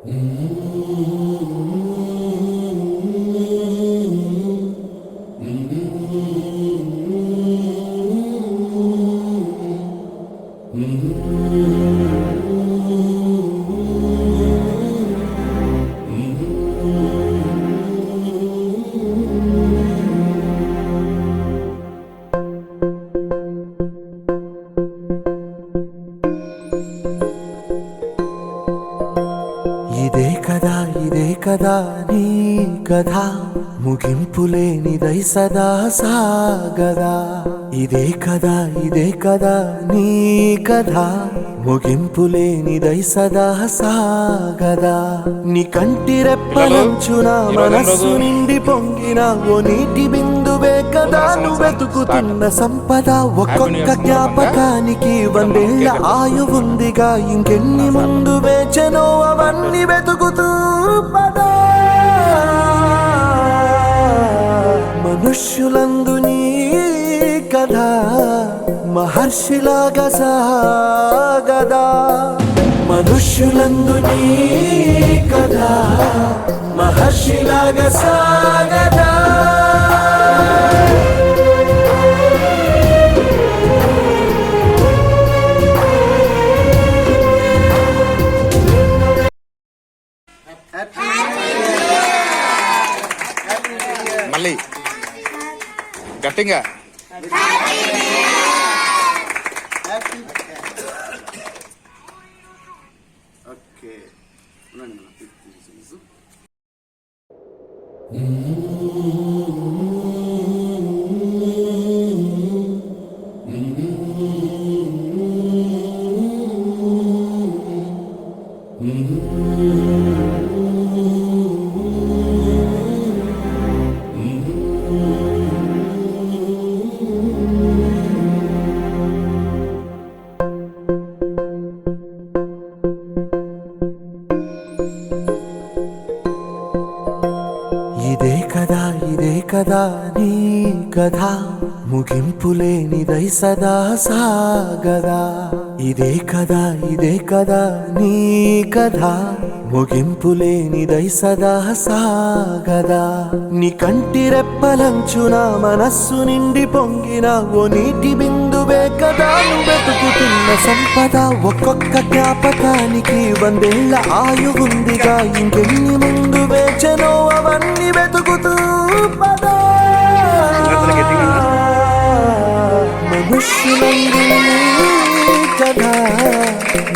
ఇదే కదా నీ కథ ముగింపులేనిదై సదా సాగదా. ఇదే కదా నీ కథ ముగింపులేనిదై సదా సాగదా. నీ కంటి రెప్పలంచున మనస్సు నిండి పొంగిన ఓ నీటి బిందువే కదా నువ్వు వెతుకుతున్న సంపద. ఒక్కొక్క జ్ఞాపకానికి 100 ఏళ్ల ఆయువుందిగా, ఇంకెన్ని ముందు వేచనో అవన్నీ వెతుకుతూ పదా. మనుష్యులందు నీ కథ మహర్షిలాగా సాగదా. మనుష్యులందు నీ కథ మహర్షిలాగా సాగదా. మళ్ళీ గట్టిగా ఇదే కదా నీ కథ ముగింపులేనిదై సదా సాగదా. ఇదే కదా నీ కథ ముగింపులేనిదై సదా సాగదా. నీ కంటి రెప్పలంచున మనస్సు నిండి పొంగిన ఓ నీటి బిందువే కదా నువ్వు వెతుకుతున్న సంపద. ఒక్కొక్క జ్ఞాపకానికి 100 ఏళ్ల ఆయువుందిగా, ఇంకెన్ని ముందు వేచనో అవన్నీ వెతుకుతూ పదా. మనుష్యులందు కథ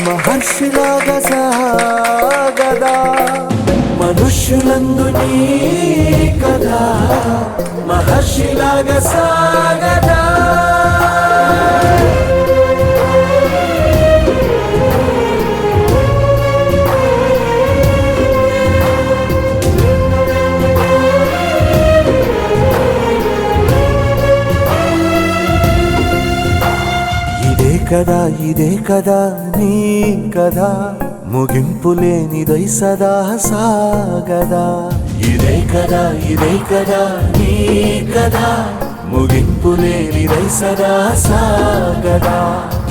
మహర్షిలాగా సాగదా. మనుష్యులందు నీ కథ మహర్షిలాగా సాగదా. ఇదే కదా నీ కథ ముగింపులేనిదై సదా సాగదా. ఇదే కదా నీ కథ ముగింపులేనిదై సదా సాగదా.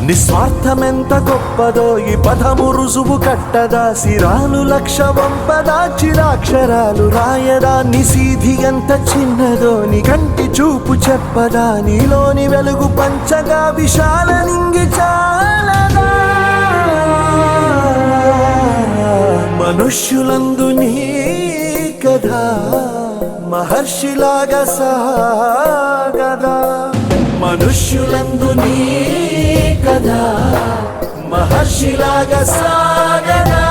నిస్వార్థమెంత గొప్పదో ఈ పదము రుజువు కట్టదా. సిరాలు 1,00,000 వంపదా, చిరాక్షరాలు రాయదా. నిశీధి ఎంత చిన్నదో నీ కంటి చూపు చెప్పదా. నీలోని వెలుగు పంచగా విశాల నింగి చాలదా. మనుష్యులందు నీ కథ మహర్షిలాగా సాగదా. మనుష్యులందు నీ కథ మహర్షిలాగా సాగదా.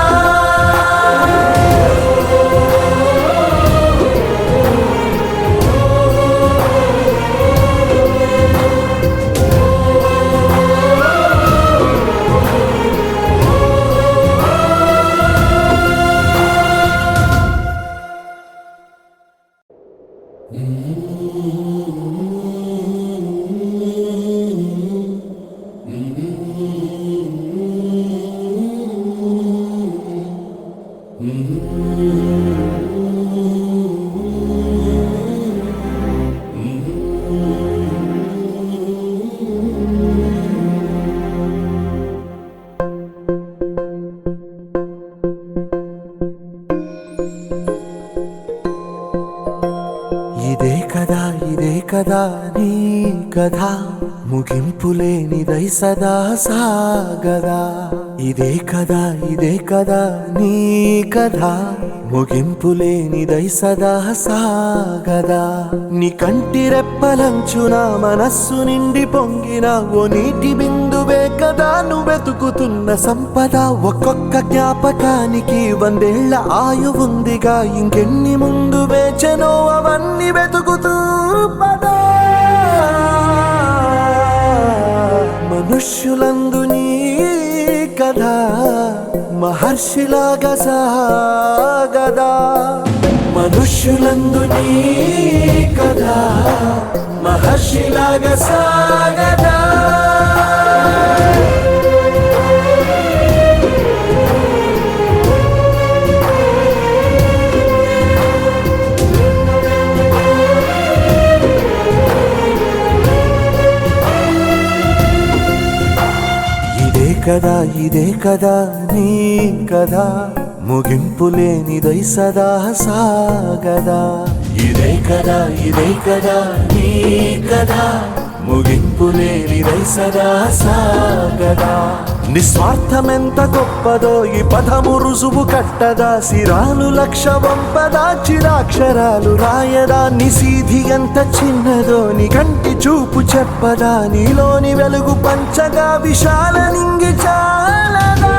కదా నీ కథ ముగింపులేనిదై సదా సాగదా ఇదే కదా నీ కథ ముగింపులేనిదై సదా సాగదా నీ కంటి రెప్పలంచున మనస్సు నిండి పొంగిన ఓ నీటి బిందువే కదా నువ్వెతుకుతున్న సంపద ఒక్కొక్క జ్ఞాపకానికి 100 ఏళ్ల ఆయువుందిగా ఇంకెన్ని ముందు వేచనో అవన్నీ వెతుకుతూ పదా మనుష్యులందు నీ కథ మహర్షిలాగా సాగదా మనుష్యులందు నీ కథ మహర్షిలాగా సాగదా ఇదే కదా నీ కథ ముగింపులేనిదై సదా సాగదా ఇదే కదా నీ కథ ముగింపులేనిదై సదా సాగదా నిస్వార్థమెంత గొప్పదో ఈ పదము రుజువు కట్టదా సిరాలు లక్ష వంపదా చిరాక్షరాలు రాయదా నిసీధి ఎంత చిన్నదో నీ కంటి చూపు చెప్పదా నీలోని వెలుగు పంచగా విశాల నింగి చాలదా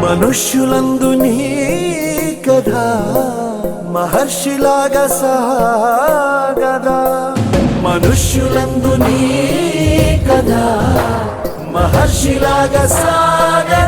మనుష్యులందు నీ కథ మహర్షిలాగా సాగదా మనుష్యులందు నీ కథ మహర్షిలాగా సాగదా